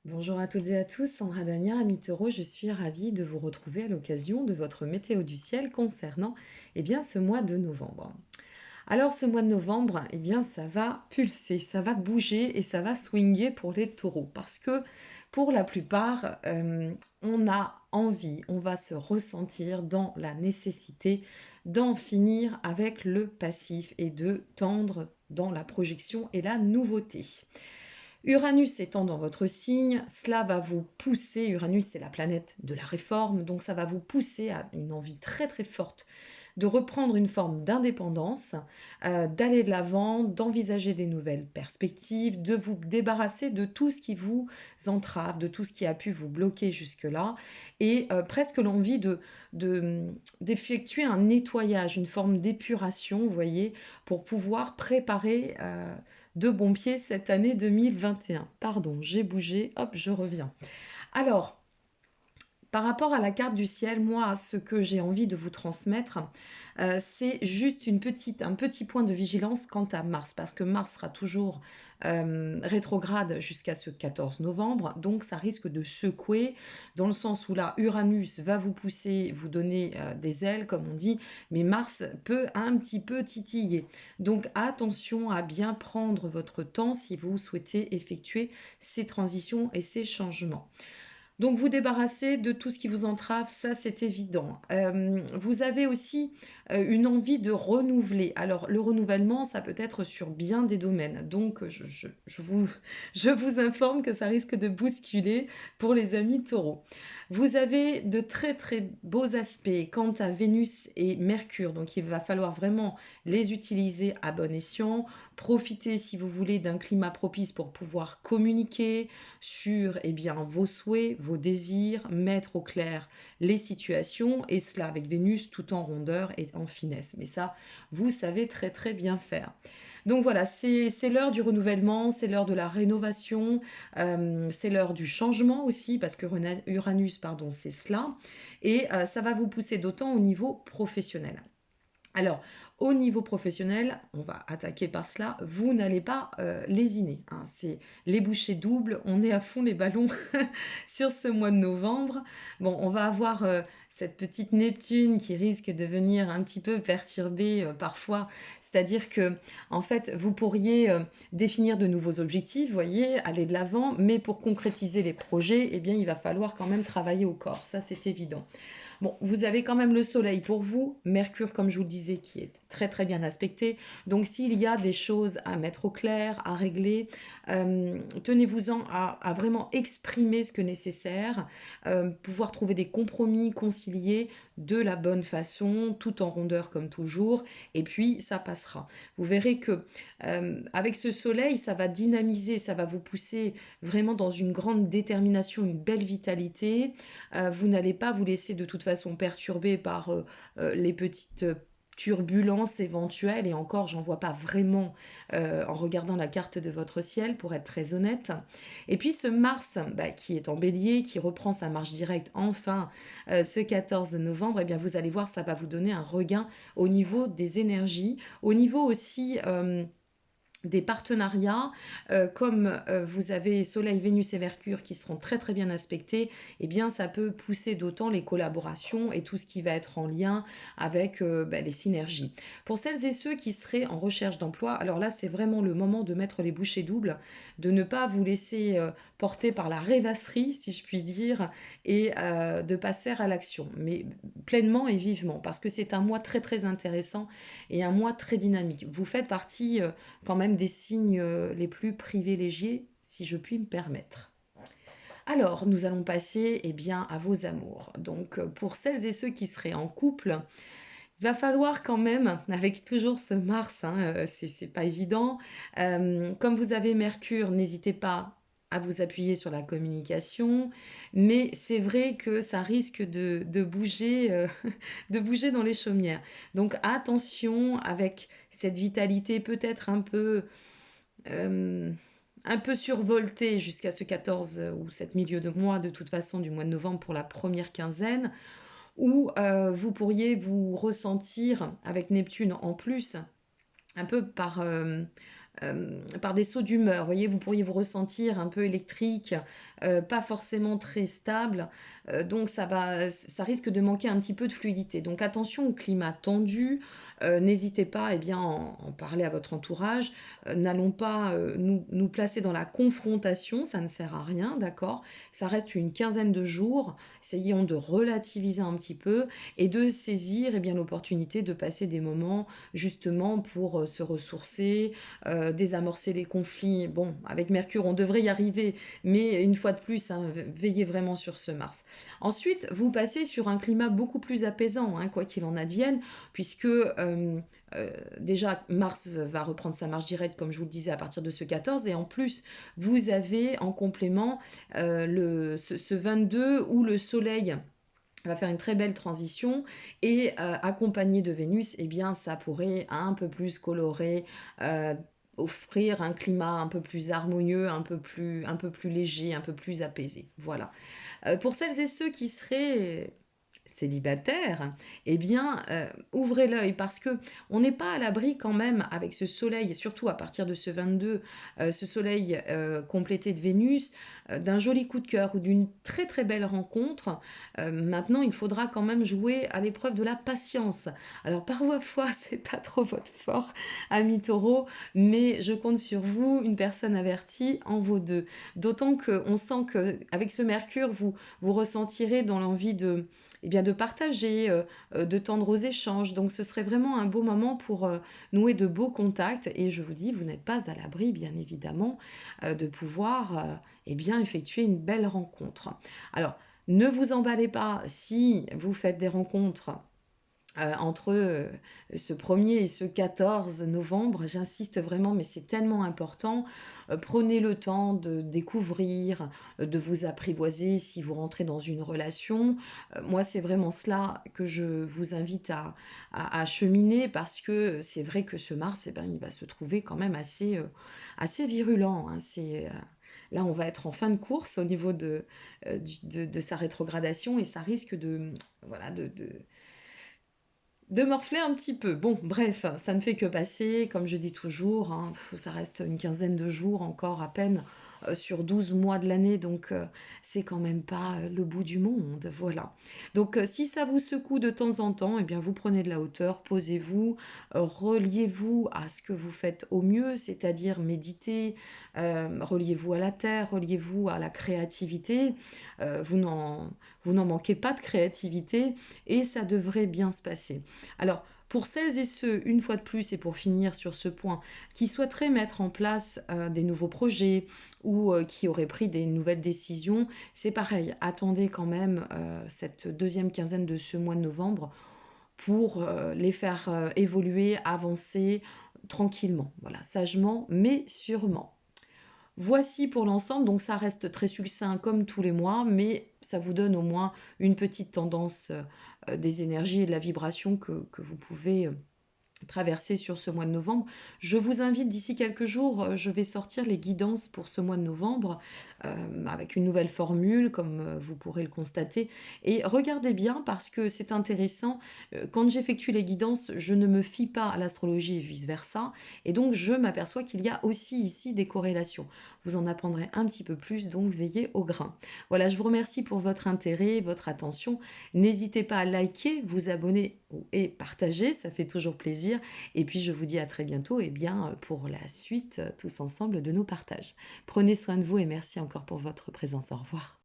Bonjour à toutes et à tous, Sandra Damien, Ami Taureau, je suis ravie de vous retrouver à l'occasion de votre météo du ciel concernant ce mois de novembre. Alors ce mois de novembre, ça va pulser, ça va bouger et ça va swinger pour les taureaux parce que pour la plupart, on a envie, on va se ressentir dans la nécessité d'en finir avec le passif et de tendre dans la projection et la nouveauté. Uranus étant dans votre signe, cela va vous pousser, Uranus c'est la planète de la réforme, donc ça va vous pousser à une envie très très forte de reprendre une forme d'indépendance, d'aller de l'avant, d'envisager des nouvelles perspectives, de vous débarrasser de tout ce qui vous entrave, de tout ce qui a pu vous bloquer jusque-là, et presque l'envie d'effectuer un nettoyage, une forme d'épuration, vous voyez, pour pouvoir préparer de bon pied cette année 2021. Pardon, j'ai bougé, hop, je reviens. Alors, par rapport à la carte du ciel, moi, ce que j'ai envie de vous transmettre, c'est juste un petit point de vigilance quant à Mars, parce que Mars sera toujours rétrograde jusqu'à ce 14 novembre, donc ça risque de secouer, dans le sens où là, Uranus va vous pousser, vous donner des ailes, comme on dit, mais Mars peut un petit peu titiller. Donc attention à bien prendre votre temps si vous souhaitez effectuer ces transitions et ces changements. Donc vous débarrasser de tout ce qui vous entrave, ça c'est évident. Vous avez aussi une envie de renouveler. Alors le renouvellement, ça peut être sur bien des domaines. Donc je vous informe que ça risque de bousculer pour les amis taureaux. Vous avez de très très beaux aspects quant à Vénus et Mercure. Donc il va falloir vraiment les utiliser à bon escient. Profitez si vous voulez d'un climat propice pour pouvoir communiquer sur vos souhaits, vos désirs, mettre au clair les situations, et cela avec Vénus tout en rondeur et en finesse. Mais ça, vous savez très très bien faire. Donc voilà, c'est l'heure du renouvellement, c'est l'heure de la rénovation, c'est l'heure du changement aussi, parce que Uranus, pardon, c'est cela, et ça va vous pousser d'autant au niveau professionnel. Alors, au niveau professionnel, on va attaquer par cela, vous n'allez pas lésiner, hein. C'est les bouchées doubles, on est à fond les ballons sur ce mois de novembre. Bon, on va avoir cette petite Neptune qui risque de venir un petit peu perturber parfois, c'est-à-dire que en fait, vous pourriez définir de nouveaux objectifs, vous voyez, aller de l'avant, mais pour concrétiser les projets, il va falloir quand même travailler au corps, ça c'est évident. Bon, vous avez quand même le soleil pour vous, Mercure, comme je vous le disais, qui est très très bien aspecté. Donc s'il y a des choses à mettre au clair, à régler, tenez-vous-en à vraiment exprimer ce que nécessaire, pouvoir trouver des compromis, concilier de la bonne façon, tout en rondeur comme toujours, et puis ça passera. Vous verrez que avec ce soleil, ça va dynamiser, ça va vous pousser vraiment dans une grande détermination, une belle vitalité. Vous n'allez pas vous laisser de toute façon perturber par les petites turbulences éventuelles, et encore j'en vois pas vraiment en regardant la carte de votre ciel pour être très honnête. Et puis ce Mars qui est en bélier, qui reprend sa marche directe enfin ce 14 novembre, vous allez voir, ça va vous donner un regain au niveau des énergies, au niveau aussi des partenariats, comme vous avez Soleil, Vénus et Mercure qui seront très très bien aspectés, ça peut pousser d'autant les collaborations et tout ce qui va être en lien avec les synergies. Pour celles et ceux qui seraient en recherche d'emploi, alors là c'est vraiment le moment de mettre les bouchées doubles, de ne pas vous laisser porter par la rêvasserie si je puis dire, et de passer à l'action, mais pleinement et vivement, parce que c'est un mois très très intéressant et un mois très dynamique. Vous faites partie quand même des signes les plus privilégiés, si je puis me permettre. Alors, nous allons passer à vos amours. Donc, pour celles et ceux qui seraient en couple, il va falloir quand même, avec toujours ce Mars, hein, c'est pas évident. Comme vous avez Mercure, n'hésitez pas à vous appuyer sur la communication, mais c'est vrai que ça risque de bouger, de bouger dans les chaumières. Donc attention avec cette vitalité peut-être euh, un peu survoltée jusqu'à ce 14 ou cette milieu de mois, de toute façon du mois de novembre pour la première quinzaine, où vous pourriez vous ressentir avec Neptune en plus un peu par des sauts d'humeur. Vous voyez, vous pourriez vous ressentir un peu électrique, pas forcément très stable. Donc ça risque de manquer un petit peu de fluidité. Donc attention au climat tendu. N'hésitez pas eh bien, en parler à votre entourage. N'allons pas nous placer dans la confrontation, ça ne sert à rien, d'accord? Ça reste une quinzaine de jours. Essayons de relativiser un petit peu et de saisir eh bien, l'opportunité de passer des moments justement pour se ressourcer, désamorcer les conflits. Bon, avec Mercure, on devrait y arriver, mais une fois de plus, hein, veillez vraiment sur ce Mars. Ensuite, vous passez sur un climat beaucoup plus apaisant, hein, quoi qu'il en advienne, puisque déjà Mars va reprendre sa marche directe, comme je vous le disais, à partir de ce 14, et en plus, vous avez en complément ce 22 où le Soleil va faire une très belle transition et accompagné de Vénus, eh bien ça pourrait un peu plus colorer, offrir un climat un peu plus harmonieux, un peu plus léger, un peu plus apaisé. Voilà. Pour celles et ceux qui seraient célibataires, eh bien, ouvrez l'œil parce que on n'est pas à l'abri quand même avec ce soleil, et surtout à partir de ce 22, ce soleil complété de Vénus, d'un joli coup de cœur ou d'une très très belle rencontre. Maintenant, il faudra quand même jouer à l'épreuve de la patience. Alors, parfois, c'est pas trop votre fort, ami Taureau, mais je compte sur vous, une personne avertie en vaut deux. D'autant qu'on sent qu'avec ce Mercure, vous ressentirez dans l'envie de eh bien, de partager, de tendre aux échanges. Donc ce serait vraiment un beau moment pour nouer de beaux contacts. Et je vous dis, vous n'êtes pas à l'abri, bien évidemment, de pouvoir eh bien, effectuer une belle rencontre. Alors, ne vous emballez pas si vous faites des rencontres entre ce 1er et ce 14 novembre, j'insiste vraiment, mais c'est tellement important. Prenez le temps de découvrir, de vous apprivoiser si vous rentrez dans une relation. Moi, c'est vraiment cela que je vous invite à cheminer parce que c'est vrai que ce Mars, eh ben, il va se trouver quand même assez virulent. Hein. Là, on va être en fin de course au niveau de sa rétrogradation et ça risque voilà, de morfler un petit peu. Bon, bref, ça ne fait que passer, comme je dis toujours, hein, ça reste une quinzaine de jours encore à peine sur 12 mois de l'année, donc c'est quand même pas le bout du monde, voilà. Donc si ça vous secoue de temps en temps, eh bien vous prenez de la hauteur, posez-vous, reliez-vous à ce que vous faites au mieux, c'est-à-dire méditer, reliez-vous à la terre, reliez-vous à la créativité, vous n'en manquez pas de créativité et ça devrait bien se passer. Alors, pour celles et ceux, une fois de plus, et pour finir sur ce point, qui souhaiteraient mettre en place des nouveaux projets ou qui auraient pris des nouvelles décisions, c'est pareil, attendez quand même cette deuxième quinzaine de ce mois de novembre pour les faire évoluer, avancer tranquillement, voilà, sagement, mais sûrement. Voici pour l'ensemble, donc ça reste très succinct comme tous les mois, mais ça vous donne au moins une petite tendance des énergies et de la vibration que vous pouvez traverser sur ce mois de novembre. Je vous invite d'ici quelques jours, je vais sortir les guidances pour ce mois de novembre avec une nouvelle formule, comme vous pourrez le constater. Et regardez bien parce que c'est intéressant. Quand j'effectue les guidances, je ne me fie pas à l'astrologie et vice-versa. Et donc, je m'aperçois qu'il y a aussi ici des corrélations. Vous en apprendrez un petit peu plus, donc veillez au grain. Voilà, je vous remercie pour votre intérêt, votre attention. N'hésitez pas à liker, vous abonner et partager, ça fait toujours plaisir. Et puis je vous dis à très bientôt et bien, pour la suite, tous ensemble, de nos partages. Prenez soin de vous et merci encore pour votre présence. Au revoir.